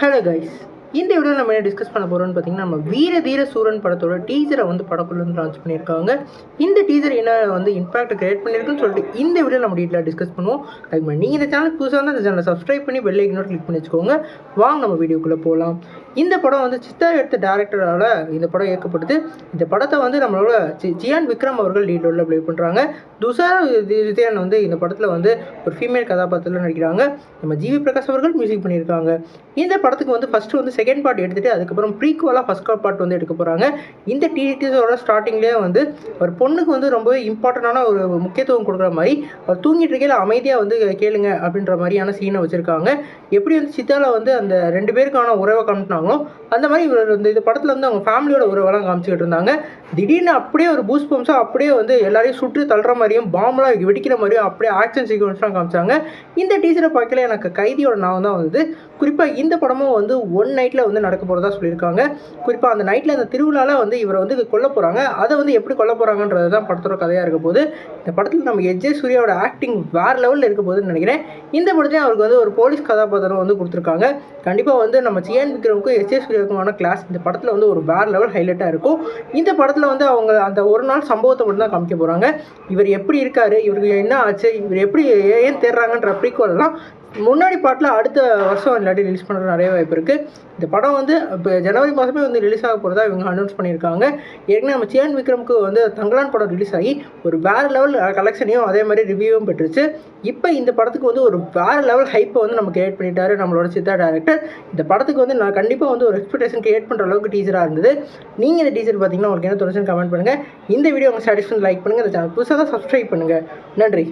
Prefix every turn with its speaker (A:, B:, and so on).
A: Hello guys, இந்த வீடியோவில் நம்ம என்ன டிஸ்கஸ் பண்ண போகிறோம்னு பார்த்தீங்கன்னா, நம்ம வீர தீர சூரன் படத்தோட டீசரை வந்து படக்குள்ள லான்ச் பண்ணியிருக்காங்க. இந்த டீசர் என்ன வந்து இம்பாக்ட் கிரியேட் பண்ணியிருக்குன்னு சொல்லிட்டு இந்த வீடியோ நம்ம டீட்டெயிலாக டிஸ்கஸ் பண்ணுவோம். அதுக்கு முன்னாடி நீங்கள் இந்த சேனல் புதுசாக இருந்தால் இந்த சேனலை சப்ஸ்கிரைப் பண்ணி பெல் ஐக்கனோட கிளிக் பண்ணி வச்சுக்கோங்க. வாங்க நம்ம வீடியோக்குள்ளே போகலாம். இந்த படம் வந்து சித்தா எடுத்த டேரக்டரால் இந்த படம் இயக்கப்படுது. இந்த படத்தை வந்து நம்மளோட ஜியான் விக்ரம் அவர்கள் லீட் ரோலில் ப்ளே பண்ணுறாங்க. துஷாரா விஜயன் வந்து இந்த படத்தில் வந்து ஒரு ஃபீமேல் கதாபாத்திரத்தில் நடிக்கிறாங்க. நம்ம ஜிவி பிரகாஷ் அவர்கள் மியூசிக் பண்ணியிருக்காங்க. இந்த படத்துக்கு வந்து ஃபஸ்ட்டு வந்து செகண்ட் பார்ட் எடுத்துகிட்டு அதுக்கப்புறம் ப்ரீக்வலாக ஃபஸ்ட் பார்ட் வந்து எடுக்க போகிறாங்க. இந்த டீசரோட ஸ்டார்டிங்லேயே வந்து ஒரு பொண்ணுக்கு வந்து ரொம்பவே இம்பார்ட்டண்டான ஒரு முக்கியத்துவம் கொடுக்குற மாதிரி அவர் தூங்கிட்டு இருக்கையில் அமைதியாக வந்து கேளுங்க அப்படின்ற மாதிரியான சீனை வச்சுருக்காங்க. எப்படி வந்து சித்தாவில் வந்து அந்த 2 பேருக்கான உறவை காமிச்சினாங்களோ அந்த மாதிரி இவர் வந்து இந்த படத்தில் வந்து அவங்க ஃபேமிலியோட உறவெல்லாம் காமிச்சிக்கிட்டு இருந்தாங்க. திடீர்னு அப்படியே ஒரு பூஸ்ட் பம்ப்ஸாக அப்படியே வந்து எல்லாரையும் சுற்றி தள்ளுற மாதிரியும் பாம்பெலாம் வெடிக்கிற மாதிரியும் அப்படியே ஆக்ஷன் சீக்வன்ஸ்லாம் காமிச்சாங்க. இந்த டீசரை பார்க்கல எனக்கு கைதியோட நாவம் தான் வந்து. குறிப்பாக இந்த படமும் வந்து ஒன் நைட்டில் வந்து நடக்க போகிறதா சொல்லியிருக்காங்க. குறிப்பாக அந்த நைட்டில் அந்த திருவிழாவில் வந்து இவரை வந்து கொல்ல போகிறாங்க. அதை வந்து எப்படி கொல்ல போகிறாங்கன்றது தான் படத்தோட கதையாக இருக்க போது. இந்த படத்தில் நம்ம எஜே சூர்யாவோட ஆக்டிங் வேறு லெவலில் இருக்க போகுதுன்னு நினைக்கிறேன். இந்த படத்தையும் அவருக்கு வந்து ஒரு போலீஸ் கதாபாத்திரம் வந்து கொடுத்துருக்காங்க. கண்டிப்பாக வந்து நம்ம ஜியான் விக்ரமுக்கும் எஜே சூர்யாவுக்குமான கிளாஸ் இந்த படத்தில் வந்து ஒரு வேறு லெவல் ஹைலைட்டாக இருக்கும். இந்த படத்தில் வந்து அவங்க அந்த ஒரு நாள் சம்பவத்தை மட்டும் தான் காமிக்க போகிறாங்க. இவர் எப்படி இருக்கார், இவருக்கு என்ன ஆச்சு, இவர் எப்படி ஏன் தேடுறாங்கன்ற ப்ரீக்வல்லாம் முன்னாடி பாட்டில் அடுத்த வருஷம் இல்லாட்டி ரிலீஸ் பண்ணுறது நிறைய வாய்ப்பு இருக்குது. இந்த படம் வந்து இப்போ ஜனவரி மாதமே வந்து ரிலீஸ் ஆக போகிறதா இவங்க அனௌன்ஸ் பண்ணியிருக்காங்க. ஏற்கனவே நம்ம ஜியான் விக்ரமுக்கு வந்து தங்கலான் படம் ரிலீஸ் ஆகி ஒரு வேறு லெவல் கலெக்ஷனையும் அதே மாதிரி ரிவ்யூவும் பெற்றுச்சு. இப்போ இந்த படத்துக்கு வந்து ஒரு வேறு லெவல் ஹைப்பை வந்து நம்ம கிரியேட் பண்ணிட்டாரு நம்மளோட சித்தா டேரக்டர். இந்த படத்துக்கு வந்து நான் கண்டிப்பாக வந்து ஒரு எக்ஸ்பெக்டேஷன் கிரியேட் பண்ணுற அளவுக்கு டீசராக இருந்தது. நீங்கள் இந்த டீசர் பார்த்தீங்கன்னா உங்களுக்கு என்ன தோணுச்சுன்னு கமெண்ட் பண்ணுங்கள். இந்த வீடியோ உங்கள் சாட்டிஸ்ஃபேக்ஷன் லைக் பண்ணுங்கள். இந்த சேனல் புதுசாக தான் சப்ஸ்கிரைப் பண்ணுங்கள். நன்றி.